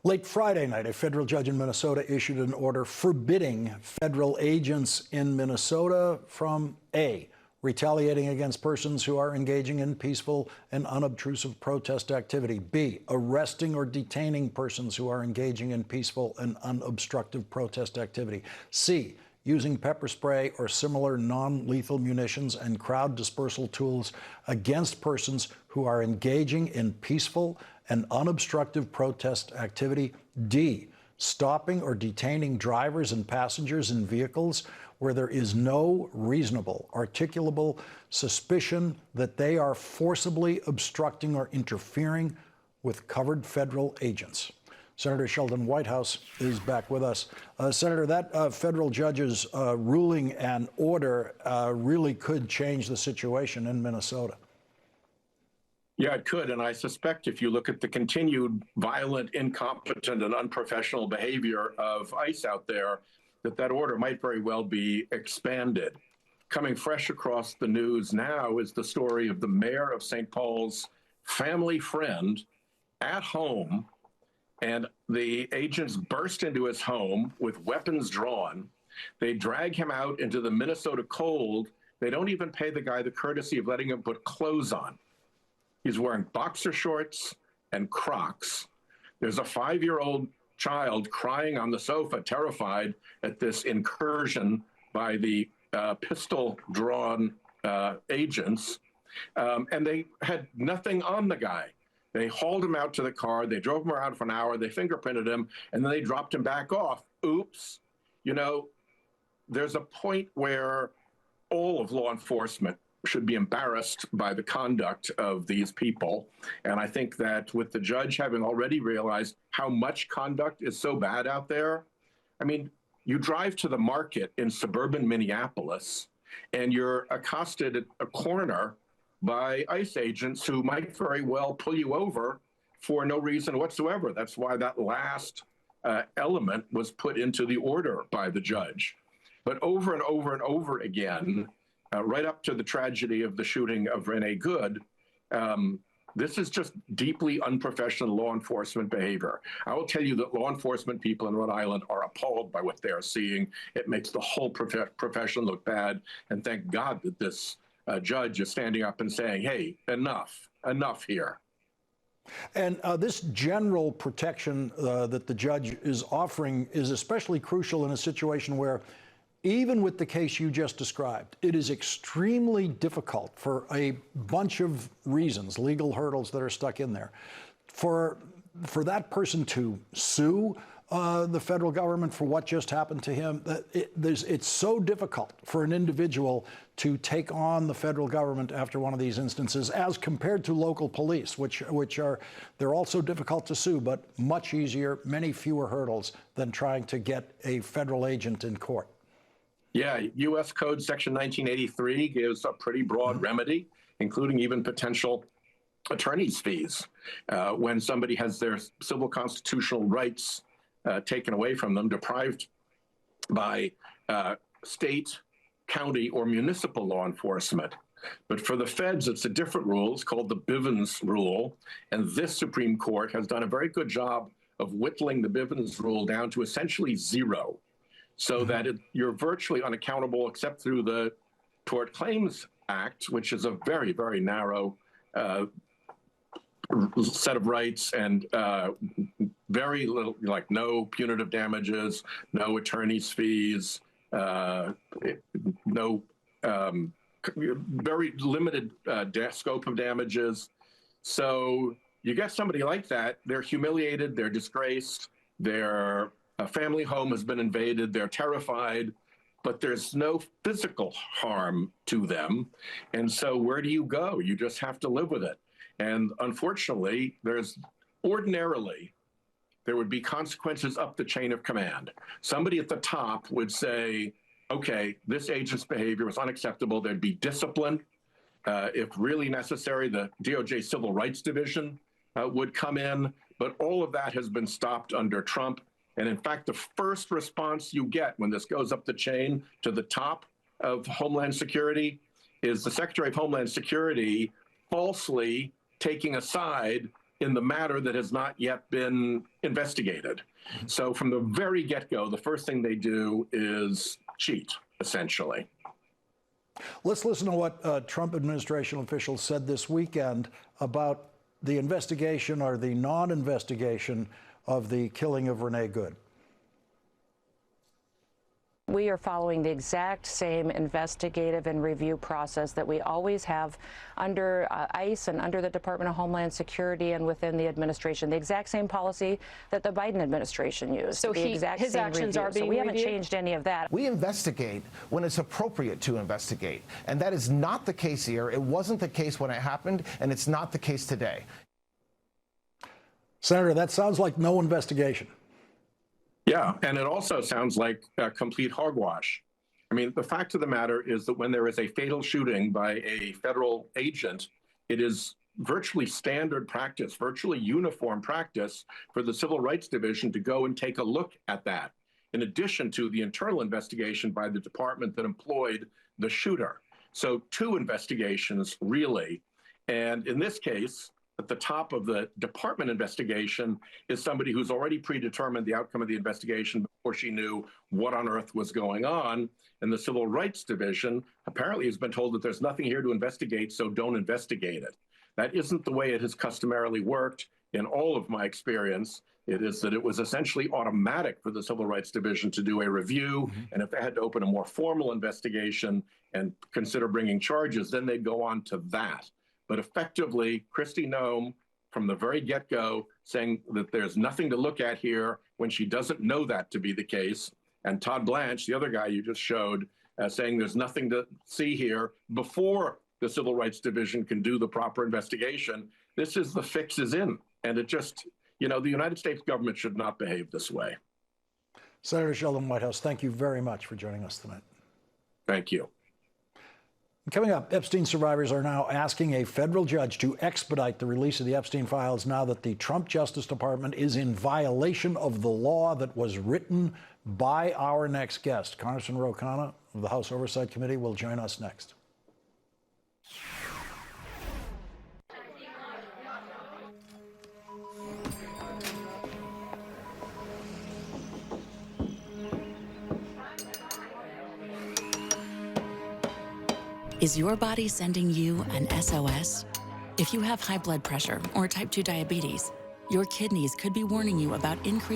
Late Friday night, a federal judge in Minnesota issued an order forbidding federal agents in Minnesota from A, retaliating against persons who are engaging in peaceful and unobtrusive protest activity, B, arresting or detaining persons who are engaging in peaceful and unobstructive protest activity, C, using pepper spray or similar non-lethal munitions and crowd dispersal tools against persons who are engaging in peaceful and unobstructive protest activity. D, stopping or detaining drivers and passengers in vehicles where there is no reasonable, articulable suspicion that they are forcibly obstructing or interfering with covered federal agents. Senator Sheldon Whitehouse is back with us. Senator, that federal judge's ruling and order really could change the situation in Minnesota. Yeah, it could. And I suspect if you look at the continued violent, incompetent, and unprofessional behavior of ICE out there, that order might very well be expanded. Coming fresh across the news now is the story of the mayor of St. Paul's family friend at home, and the agents burst into his home with weapons drawn. They drag him out into the Minnesota cold. They don't even pay the guy the courtesy of letting him put clothes on. He's wearing boxer shorts and Crocs. There's a 5-year-old child crying on the sofa, terrified at this incursion by the pistol-drawn agents. And they had nothing on the guy. They hauled him out to the car. They drove him around for an hour. They fingerprinted him, and then they dropped him back off. Oops. You know, there's a point where all of law enforcement should be embarrassed by the conduct of these people. And I think that with the judge having already realized how much conduct is so bad out there, I mean, you drive to the market in suburban Minneapolis and you're accosted at a corner by ICE agents who might very well pull you over for no reason whatsoever. That's why that last element was put into the order by the judge. But over and over and over again, right up to the tragedy of the shooting of Renee Good, this is just deeply unprofessional law enforcement behavior. I will tell you that law enforcement people in Rhode Island are appalled by what they are seeing. It makes the whole profession look bad. And thank God that this judge is standing up and saying, hey, enough here. And this general protection that the judge is offering is especially crucial in a situation where, even with the case you just described, it is extremely difficult for a bunch of reasons, legal hurdles that are stuck in there, for that person to sue the federal government for what just happened to him. It's so difficult for an individual to take on the federal government after one of these instances, as compared to local police, which they're also difficult to sue, but much easier, many fewer hurdles than trying to get a federal agent in court. Yeah, U.S. Code Section 1983 gives a pretty broad remedy, including even potential attorney's fees when somebody has their civil constitutional rights taken away from them, deprived by state, county, or municipal law enforcement. But for the feds, it's a different rule. It's called the Bivens rule. And this Supreme Court has done a very good job of whittling the Bivens rule down to essentially zero, so that you're virtually unaccountable except through the Tort Claims Act, which is a very, very narrow set of rights, and very little, like no punitive damages, no attorney's fees, no very limited scope of damages. So you get somebody like that, they're humiliated, they're disgraced, their family home has been invaded, they're terrified, but there's no physical harm to them. And so where do you go? You just have to live with it. And unfortunately, ordinarily, there would be consequences up the chain of command. Somebody at the top would say, okay, this agent's behavior was unacceptable. There'd be discipline. If really necessary, the DOJ Civil Rights Division would come in. But all of that has been stopped under Trump. And in fact, the first response you get when this goes up the chain to the top of Homeland Security is the Secretary of Homeland Security falsely taking a side in the matter that has not yet been investigated. So from the very get-go, the first thing they do is cheat, essentially. Let's listen to what Trump administration officials said this weekend about the investigation or the non-investigation of the killing of Renee Good. We are following the exact same investigative and review process that we always have under ICE and under the Department of Homeland Security and within the administration. The exact same policy that the Biden administration used. So his actions are being reviewed. We haven't changed any of that. We investigate when it's appropriate to investigate. And that is not the case here. It wasn't the case when it happened, and it's not the case today. Senator, that sounds like no investigation. Yeah, and it also sounds like a complete hogwash. I mean, the fact of the matter is that when there is a fatal shooting by a federal agent, it is virtually standard practice, virtually uniform practice for the Civil Rights Division to go and take a look at that, in addition to the internal investigation by the department that employed the shooter. So 2 investigations, really. And in this case, at the top of the department investigation is somebody who's already predetermined the outcome of the investigation before she knew what on earth was going on. And the Civil Rights Division apparently has been told that there's nothing here to investigate, so don't investigate it. That isn't the way it has customarily worked in all of my experience. It is that it was essentially automatic for the Civil Rights Division to do a review. And if they had to open a more formal investigation and consider bringing charges, then they'd go on to that. But effectively, Kristi Noem, from the very get-go, saying that there's nothing to look at here when she doesn't know that to be the case, and Todd Blanche, the other guy you just showed, saying there's nothing to see here before the Civil Rights Division can do the proper investigation. This is the fix is in. And it just, you know, the United States government should not behave this way. Senator Sheldon Whitehouse, thank you very much for joining us tonight. Thank you. Coming up, Epstein survivors are now asking a federal judge to expedite the release of the Epstein files now that the Trump Justice Department is in violation of the law that was written by our next guest. Congressman Ro Khanna of the House Oversight Committee will join us next. Is your body sending you an SOS? If you have high blood pressure or type 2 diabetes, your kidneys could be warning you about increased